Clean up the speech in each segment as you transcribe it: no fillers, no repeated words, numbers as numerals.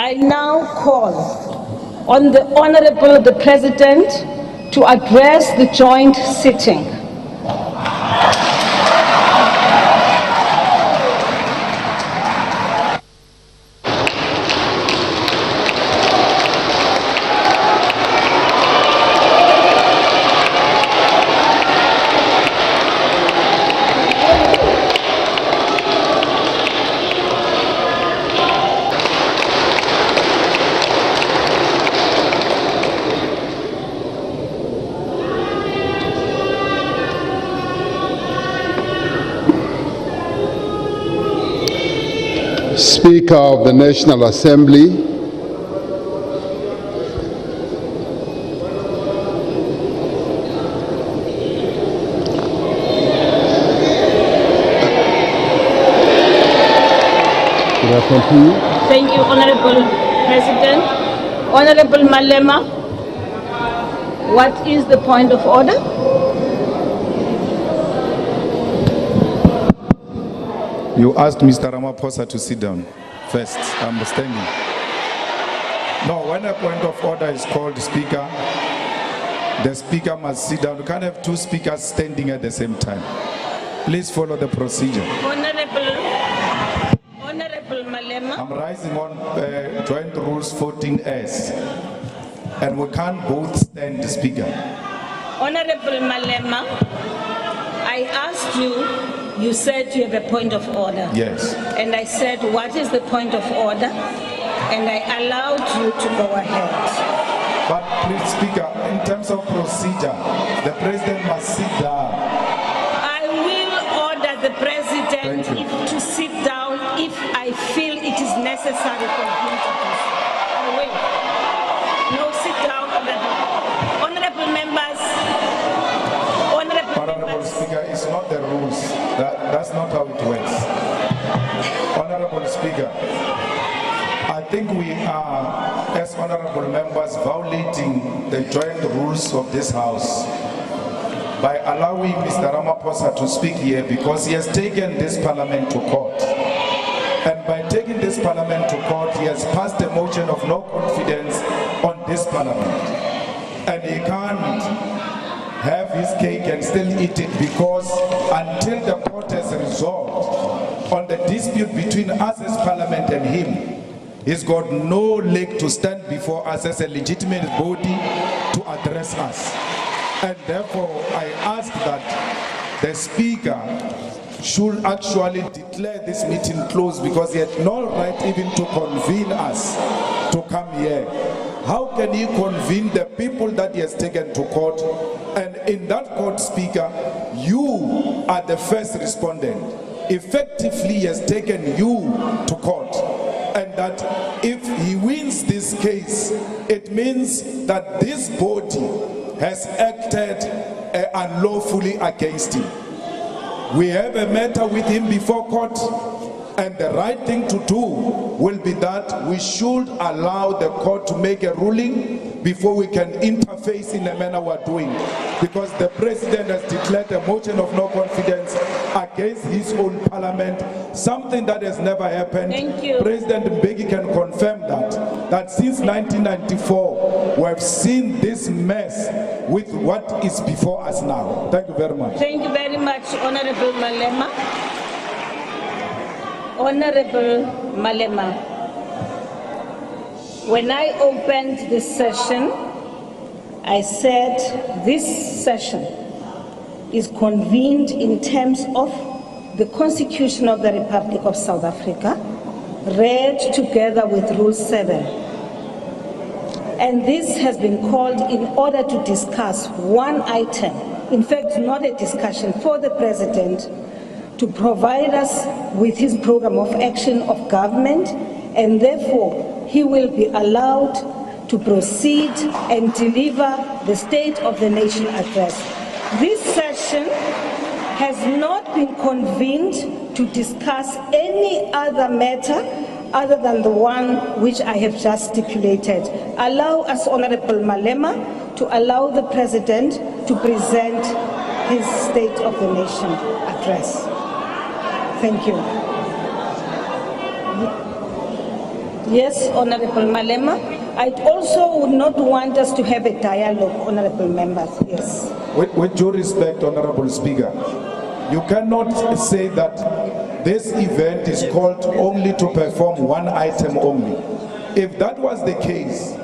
I now call on the Honorable the President to address the joint sitting. Speaker of the National Assembly, could I continue? Thank you, Honorable President. Honorable Malema, what is the point of order? You asked Mr. Ramaphosa to sit down first. I'm standing. No, when a point of order is called, Speaker, the Speaker must sit down. You can't have two speakers standing at the same time. Please follow the procedure. Honorable Malema. I'm rising on Joint Rules 14S. And we can't both stand, Speaker. Honorable Malema, I asked you, you said you have a point of order. Yes. And I said, what is the point of order? And I allowed you to go ahead. But please, Speaker, in terms of procedure, the President must sit down. I will order the President to sit down if I feel it is necessary for him to do so. I will. No, sit down, honorable members. Honorable Speaker, it's not the rules. That's not how it works. Honorable Speaker, I think we are, as honorable members, violating the joint rules of this House by allowing Mr. Ramaphosa to speak here because he has taken this Parliament to court. And by taking this Parliament to court, he has passed a motion of no confidence on this Parliament. And he can't have his cake and still eat it because until the court has resolved on the dispute between us as Parliament and him, he's got no leg to stand before us as a legitimate body to address us. And therefore, I ask that the Speaker should actually declare this meeting closed because he had no right even to convene us to come here. How can he convene the people that he has taken to court? And in that court, Speaker, you are the first respondent. Effectively, he has taken you to court. And that if he wins this case, it means that this body has acted unlawfully against him. We have a matter with him before court, and the right thing to do will be that we should allow the court to make a ruling before we can interface in the manner we're doing. Because the President has declared a motion of no confidence against his own Parliament, something that has never happened. Thank you. President Mbeki can confirm that since 1994, we have seen this mess with what is before us now. Thank you very much. Thank you very much, Honorable Malema. Honorable Malema, when I opened this session, I said this session is convened in terms of the Constitution of the Republic of South Africa, read together with Rule 7. And this has been called in order to discuss one item, in fact, not a discussion, for the President to provide us with his program of action of government, and therefore he will be allowed to proceed and deliver the State of the Nation address. This session has not been convened to discuss any other matter other than the one which I have just stipulated. Allow us, Honorable Malema, to allow the President to present his State of the Nation address. Thank you. Yes, Honorable Malema. I also would not want us to have a dialogue, Honorable members. Yes. With due respect, Honorable Speaker, you cannot say that this event is called only to perform one item only. If that was the case,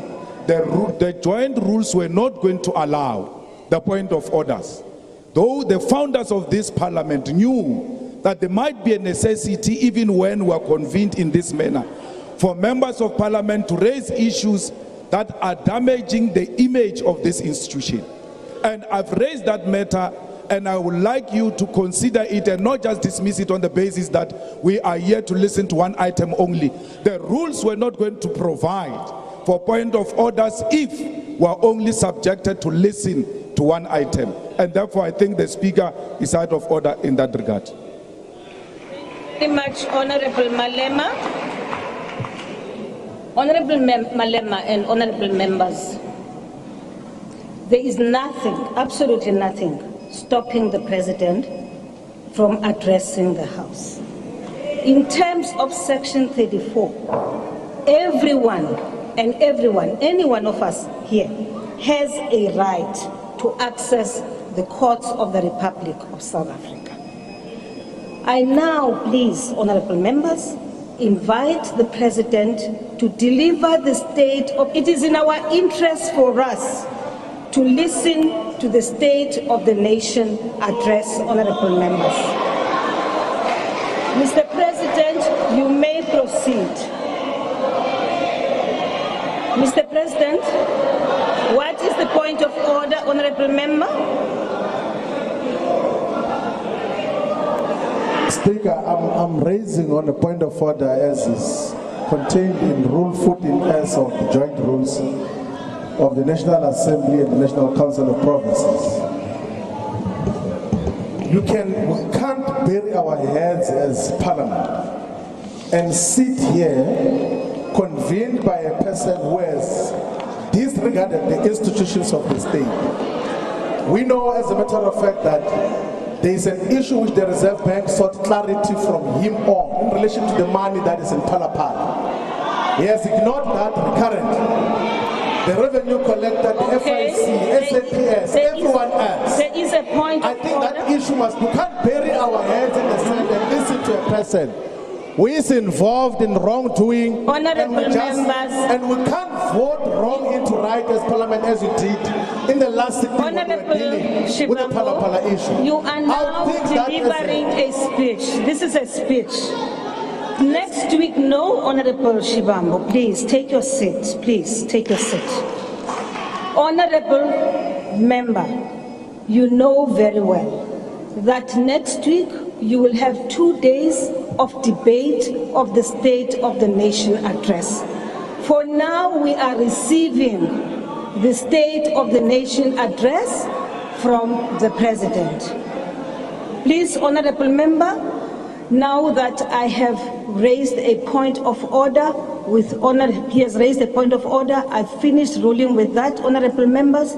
the joint rules were not going to allow the point of orders. Though the founders of this parliament knew that there might be a necessity, even when we are convened in this manner, for members of parliament to raise issues that are damaging the image of this institution. And I've raised that matter, and I would like you to consider it and not just dismiss it on the basis that we are here to listen to one item only. The rules were not going to provide for point of orders if we are only subjected to listen to one item. And therefore, I think the Speaker is out of order in that regard. Thank you very much, Honorable Malema. Honorable Malema and honorable members, there is nothing, absolutely nothing, stopping the President from addressing the House. In terms of Section 34, everyone, any one of us here has a right to access the courts of the Republic of South Africa. I now, please, honorable members, invite the President to deliver the state of, it is in our interest for us to listen to the State of the Nation address, honorable members. Mr. President, you may proceed. Mr. President, what is the point of order, honorable member? Speaker, I'm raising on a point of order as is contained in Rule 14S of the Joint Rules of the National Assembly and the National Council of Provinces. We can't bury our heads as Parliament and sit here convened by a person who has disregarded the institutions of the state. We know, as a matter of fact, that there is an issue which the Reserve Bank sought clarity from him on in relation to the money that is in Palapala. He has ignored that recurrent. The revenue collector, the FIC, SAPS, everyone else. There is a point I of think order. that issue must, we can't bury our heads in the sand and listen to a person who is involved in wrongdoing, Honorable members. and we can't vote wrong into right as Parliament as we did in the last sitting when we were Honorable dealing with the Palapala issue. You are now delivering a speech. This is a speech. Next week, no, Honorable Shivambo, please take your seat. Please take your seat. Honorable member, you know very well that next week you will have 2 days of debate of the State of the Nation address. For now, we are receiving the State of the Nation address from the President. Please, honorable member, now that I have raised a point of order with honor, he has raised a point of order, I've finished ruling with that, honorable members.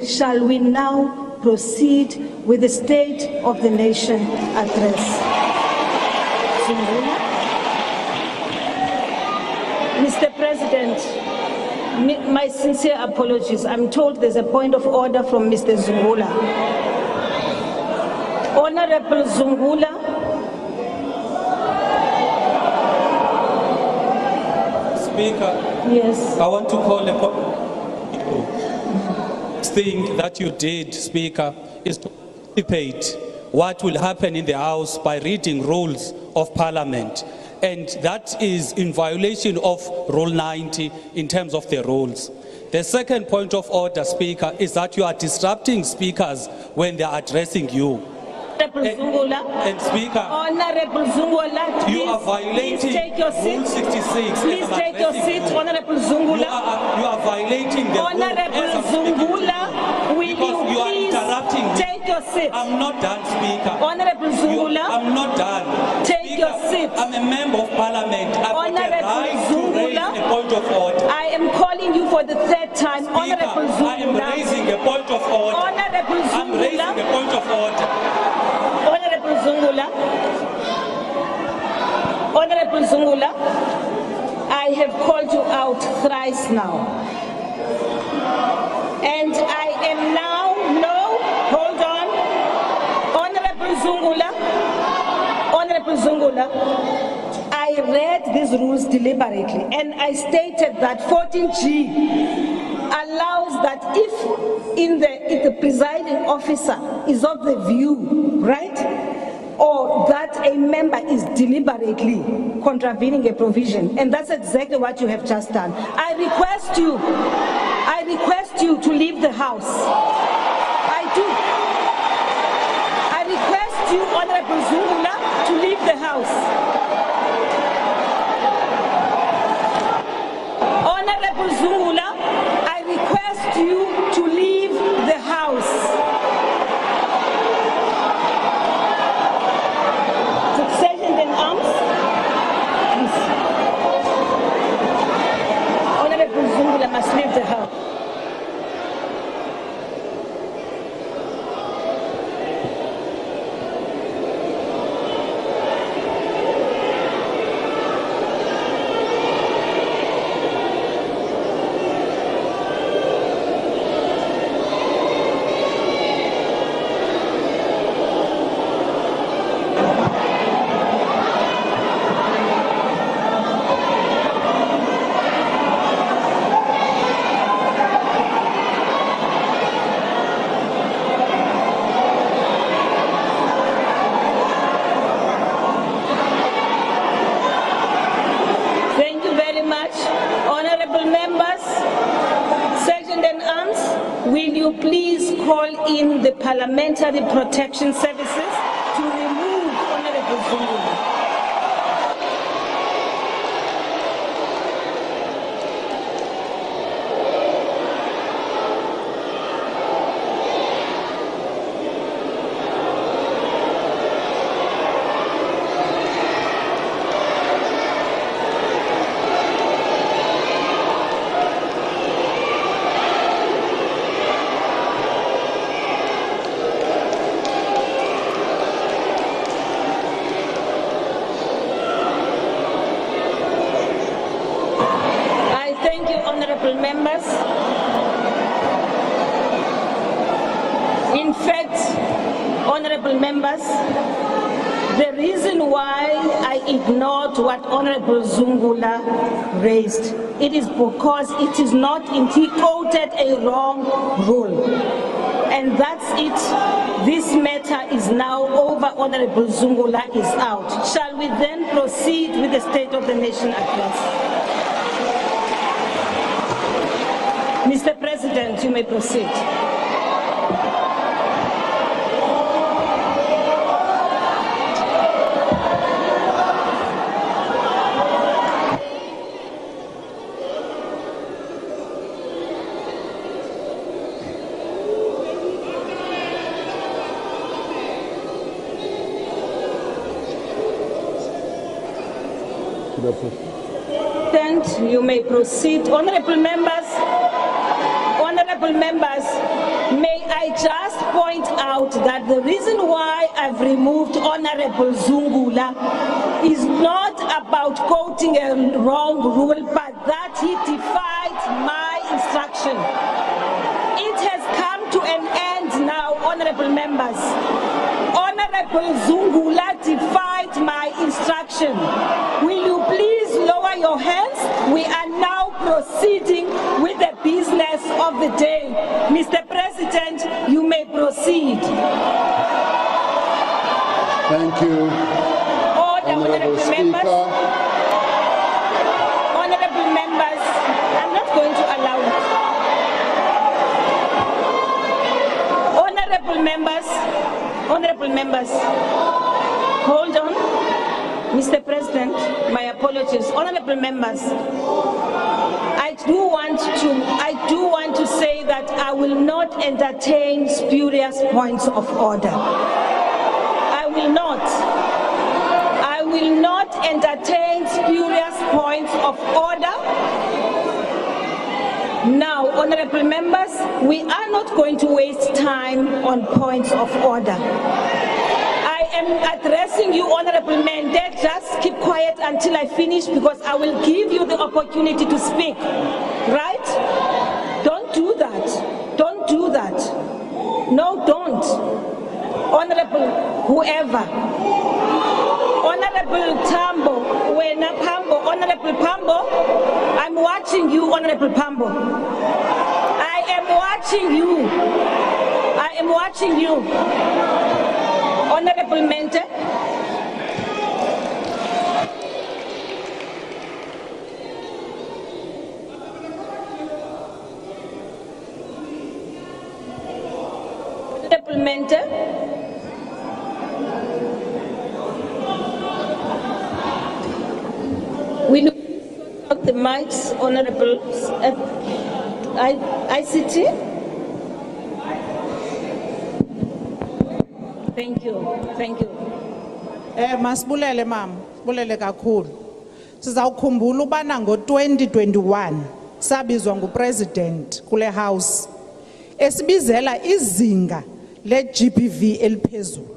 Shall we now proceed with the State of the Nation address? Mr. President, my sincere apologies. I'm told there's a point of order from Mr. Zungula. Honorable Zungula. Speaker, yes. I want to call upon thing that you did, Speaker, is to anticipate what will happen in the House by reading rules of Parliament. And that is in violation of Rule 90 in terms of the rules. The second point of order, Speaker, is that you are disrupting speakers when they are addressing you. And Speaker, Honorable Zungula, you are violating please take your seat. Rule 66. Please take your seat, Honorable Zungula. You are violating the Honorable Zungula, will because you are please interrupting me. take your seat. I'm not done, Speaker. Honorable Zungula, I'm not done. take Speaker, your seat. I'm a member of Parliament. I've got a right to raise a point of order. I am calling you for the third time, Speaker, Honorable Zungula. I am raising a point of order. Honorable Zungula. I'm raising a point of order. Honorable Zungula. Honorable Zungula, I I have called you out thrice now. And I am now, no, hold on. Honorable Zungula, I read these rules deliberately and I stated that 14G allows that if the presiding officer is of the view, right, or that a member is deliberately contravening a provision, and that's exactly what you have just done. I request you to leave the house. I do. I request you, Honorable Zungula, to leave the house. Honorable Zungula, I request you to leave the house. Sergeant in arms, please. Honorable Zungula must leave the house. Will you please call in the Parliamentary Protection Services to remove Honorable Zungula? Members, in fact, honorable members, the reason why I ignored what Honorable Zungula raised, it is because it is not, he quoted a wrong rule. And that's it. This matter is now over. Honorable Zungula is out. Shall we then proceed with the State of the Nation address? Mr. President, you may proceed. You may proceed. Honorable members, may I just point out that the reason why I've removed Honorable Zungula is not about quoting a wrong rule, but that he defied my instruction. It has come to an end now, honorable members. Honorable Zungula defied my instruction. Will you please lower your hands? We are now proceeding with the business of the day. Mr. President, you may proceed. Thank you. Order, honorable members. Honorable members, I'm not going to allow it. Honorable members, hold on. Mr. President, my apologies. Honorable members, I do want to say that I will not entertain spurious points of order. I will not entertain spurious points of order. Now, honorable members, we are not going to waste time on points of order. I am addressing you, Honorable Mende. Just keep quiet until I finish because I will give you the opportunity to speak. Right? Don't do that. Don't do that. No, don't. Honorable whoever. Honorable Tambo, Wena Pambo, Honorable Pambo, I'm watching you, Honorable Pambo. I am watching you. I am watching you. Honorable Mente. Honorable Mente. We look at the mics, Honorable ICT. Thank you, thank you. Masibulele mama, sibulele kakhulu. Sizawukhumbula ubana ngo-2021 sabizwa ngupresident kule house esibizela izinga le-GBV eliphezulu.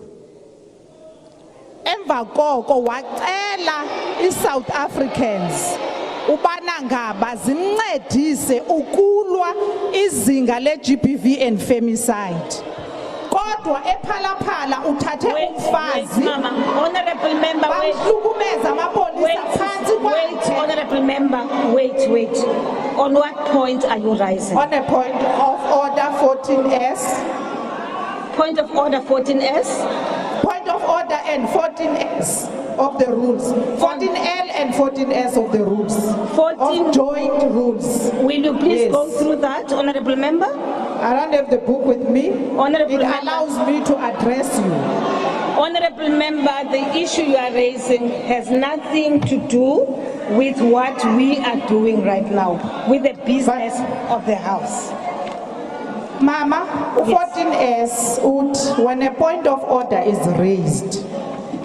Emva koko wacela i-South Africans ubana ngaba zincedise ukulwa izinga le-GBV and femicide. Kodwa ephalaphala uthathe umfazi Honorable member, bamhlukumeza amapolisa phansi kwakhe. Honorable member, wait. On what point are you rising? On a point of order 14S. Point of order 14S. Point of order and 14S of the rules. 14L and 14S of the rules. 14 of joint rules. Will you please Yes. go through that, Honorable member? I don't have the book with me. Honorable It member. allows me to address you. Honorable member, the issue you are raising has nothing to do with what we are doing right now, with the business of the house. Mama, 14S, when a point of order is raised,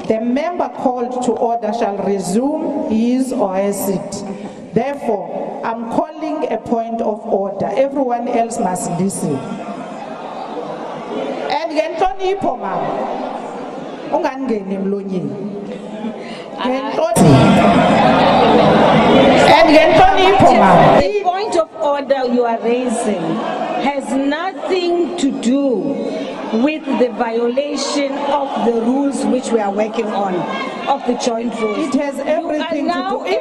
the member called to order shall resume his or her seat. Therefore, I'm calling a point of order. Everyone else must listen. And ngenhlonipho mama, ungangeni emlonyeni. And ngenhlonipho mama. The point of order you are raising has nothing to do with the violation of the rules which we are working on, of the joint rules. It has everything you are now to do.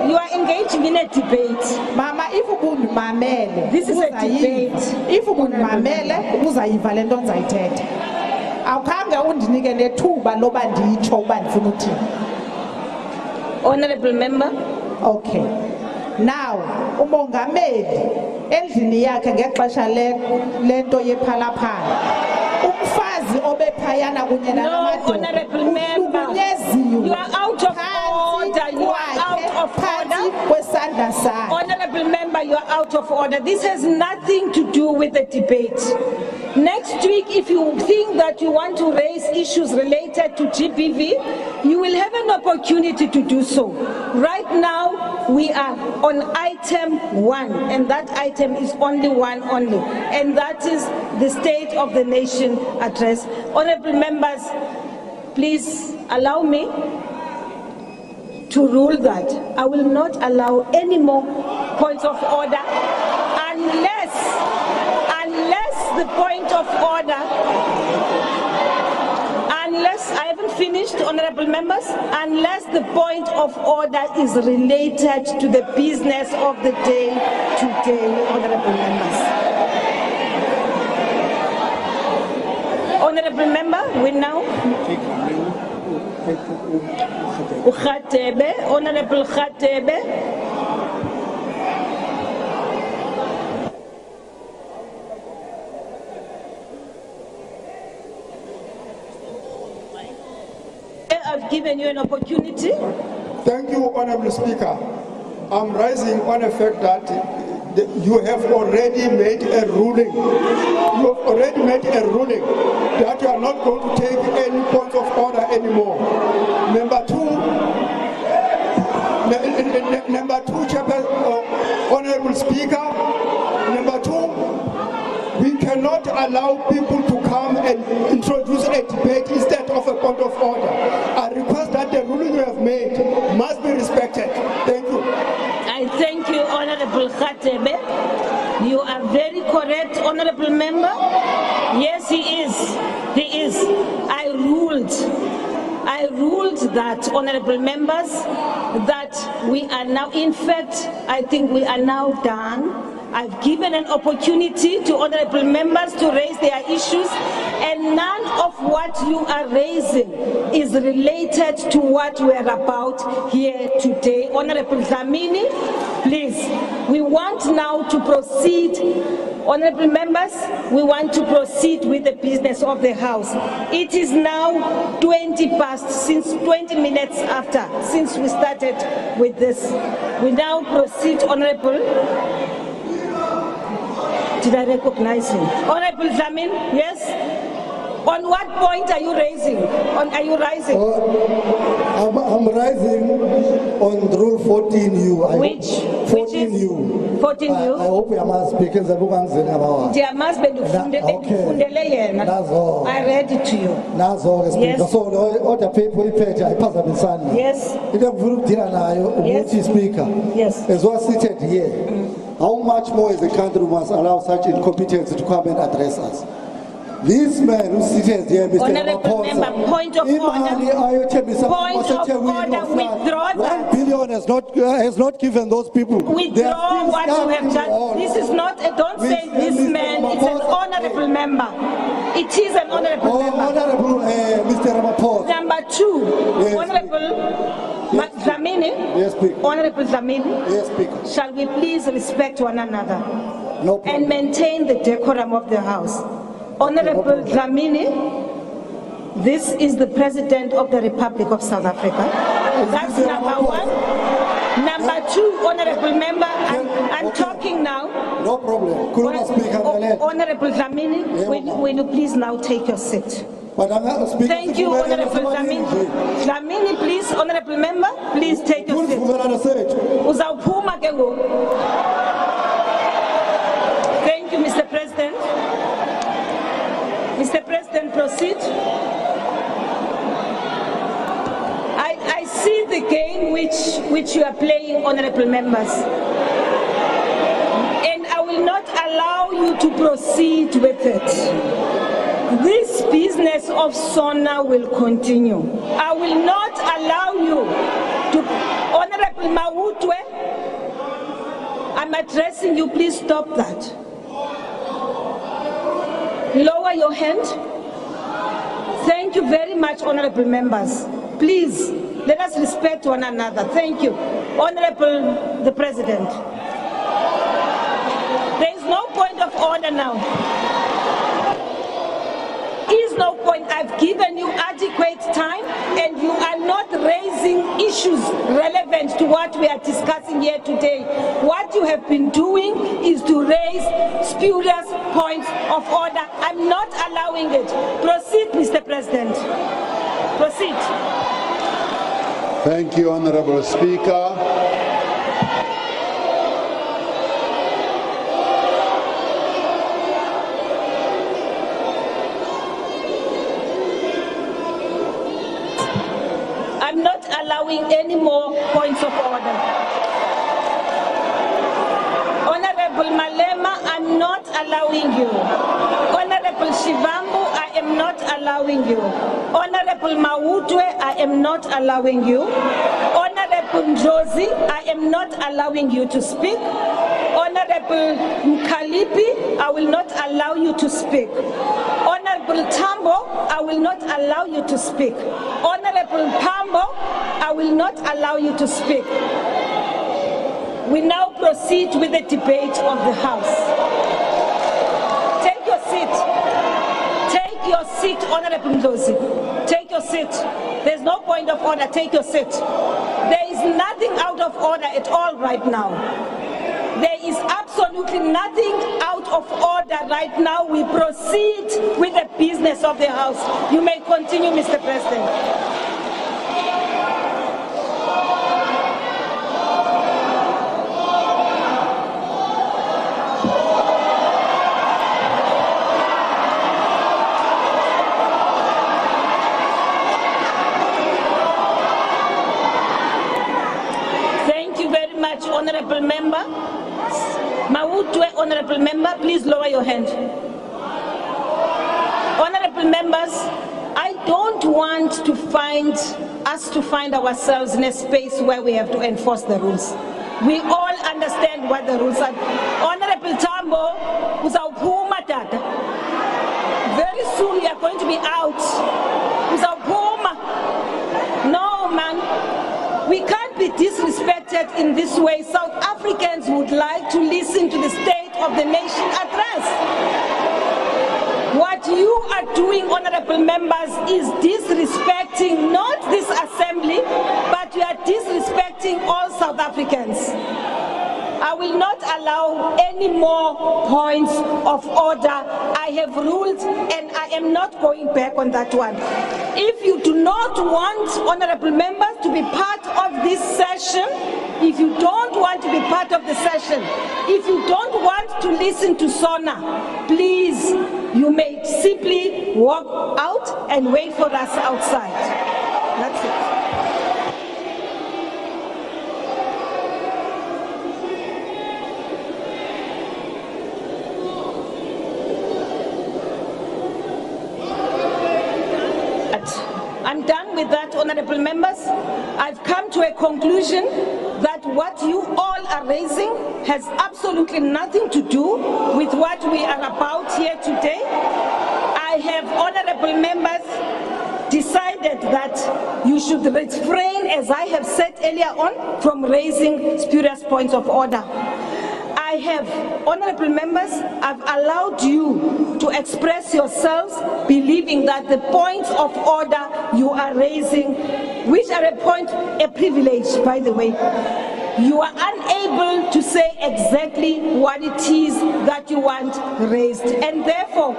you are engaging in a debate. Mama, if ubundimamele, This is a debate. If ubundimamele, uzayiva le nto ndizayithetha. Awukhange undinike nethuba loba nditsho uba ndifuna uthini. Honorable member. Okay. Now, umongameli endlini yakhe ngexesha lento yephalaphala. Umfazi obephayana kunye No, nalamadoda. honorable member. You are out of order. You are out of order. Kwesandla sakhe. Honorable member, you are out of order. This has nothing to do with the debate. Next week, if you think that you want to raise issues related to GBV, you will have an opportunity to do so. Right now, we are on item 1, and that item is only one only, and that is the State of the Nation address. Honorable members, please allow me to rule that I will not allow any more points of order unless the point of order, unless I haven't finished, honorable members, unless the point of order is related to the business of the day today, honorable members. Honorable member, we now. Ukhatebe, Honorable Khatebe. I've given you an opportunity. Thank you, Honorable Speaker. I'm rising on the fact that you have already made a ruling. You have already made a ruling that you are not going to take any points of order anymore. Number two, Honorable Speaker, number two, we can cannot allow people to come and introduce a debate instead of a point of order. I request that the ruling you have made must be respected. Thank you. I thank you, Honorable Khatebe. You are very correct, Honorable Member. Yes, he is. He is. I ruled that, Honorable Members, that we are now, in fact, I think we are now done. I've given an opportunity to honorable members to raise their issues, and none of what you are raising is related to what we're about here today. Honorable Dlamini, please, we want now to proceed. Honorable members, we want to proceed with the business of the House. It is now 20 past, since 20 minutes after, since we started with this. We now proceed, Honorable. Did I recognize him? Honorable Zamin, yes? On what point are you raising? Are you rising? I'm rising on rule 14U. Which 14U. 14U? I hope I must speak in the book. There must be Nazo. I read it to you. Nazo, Yes. so all the people I pass up in Sunday. Yes. It is group Yes. speaker. Yes. As well seated here. How much more is the country must allow such incompetence to come and address us? This man who sits here, Mr. Honorable Member, point of order. Point of order, withdraw that. 1 billion has not given those people. They are Withdraw still what you have standing done. on. This is not, don't say this man, it's an honorable member. It is an honorable member. Honorable Mr. Ramaphosa. Number two, Yes, Honorable Dlamini. Yes, Speaker. Honorable Dlamini. Yes, Speaker. Shall we please respect one another No problem. and maintain the decorum of the House? Honorable Dlamini, this is the President of the Republic of South Africa. That's number one. Number two, Honorable Member, I'm talking now. No problem. Kuruma Speaker, Honorable Dlamini, will you please now take your seat? but I'm not speaking. Thank you, Honorable Dlamini. Dlamini, please, Honorable Member, please take your seat. Uzawuphuma ke ngoku. Thank you, Mr. President. Mr. President, proceed. I see the game which you are playing, honorable members. And I will not allow you to proceed with it. This business of SONA will continue. I will not allow you to, Honorable Mawutwe, I'm addressing you, please stop that. Lower your hand. Thank you very much, honorable members. Please, let us respect one another. Thank you. Honorable the President. There is no point of order now. Is no point. I've given you adequate time and you are not raising issues relevant to what we are discussing here today. What you have been doing is to raise spurious points of order. I'm not allowing it. Proceed, Mr. President. Proceed. Thank you, Honorable Speaker. I'm not allowing any more points of order. Honorable Malema, I'm not allowing you. Honorable Shivambu, I am not allowing you. Honorable Mawutwe, I am not allowing you. Honorable Njozi, I am not allowing you to speak. Honorable Mkalipi, I will not allow you to speak. Honorable Tambo, I will not allow you to speak. Honorable Pambo, I will not allow you to speak. We now proceed with the debate of the House. Take your seat. Take your seat, Honorable Njozi. Take your seat. There's no point of order. Take your seat. There is nothing out of order at all right now. There is absolutely nothing out of order right now. We proceed with the business of the House. You may continue, Mr. President. member. Mautwe, honorable member, please lower your hand. Honorable members, I don't want to find ourselves in a space where we have to enforce the rules. We all understand what the rules are. Honorable Tambo, uzawuphuma tata. Very soon you are going to be out. Uzawuphuma. No, man. We can't be disrespected in this way. South Africans would like to listen to the State of the Nation address. What you are doing, honorable members, is disrespecting not this assembly, but you are disrespecting all South Africans. I will not allow any more points of order. I have ruled and I am not going back on that one. If you do not want honorable members to be part of this session, if you don't want to be part of the session, if you don't want to listen to Sona, please, you may simply walk out and wait for us outside. That's it. I'm done with that, honorable members. I've come to a conclusion that what you all are raising has absolutely nothing to do with what we are about here today. I have, honorable members, decided that you should refrain, as I have said earlier on, from raising spurious points of order. I have, honorable members, I've allowed you to express yourselves, believing that the points of order you are raising, which are a privilege, by the way, you are unable to say exactly what it is that you want raised. And therefore,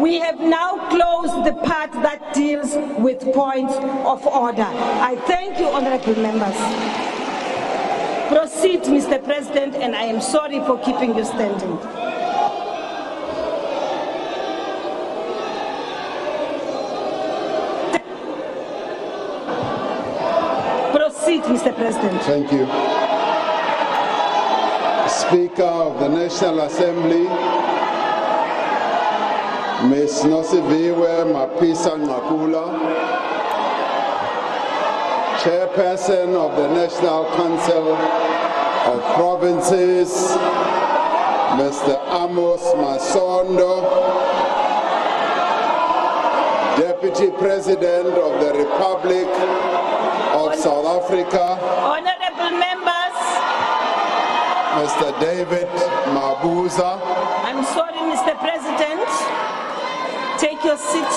we have now closed the part that deals with points of order. I thank you, honorable members. Proceed, Mr. President, and I am sorry for keeping you standing. Proceed, Mr. President. Thank you. Speaker of the National Assembly, Ms. Nosiviwe Mapisa Ngakula, Chairperson of the National Council of Provinces, Mr. Amos Masondo, Deputy President of the Republic of South Africa, Honorable members, Mr. David Mabuza. I'm sorry, Mr. President. Take your seats.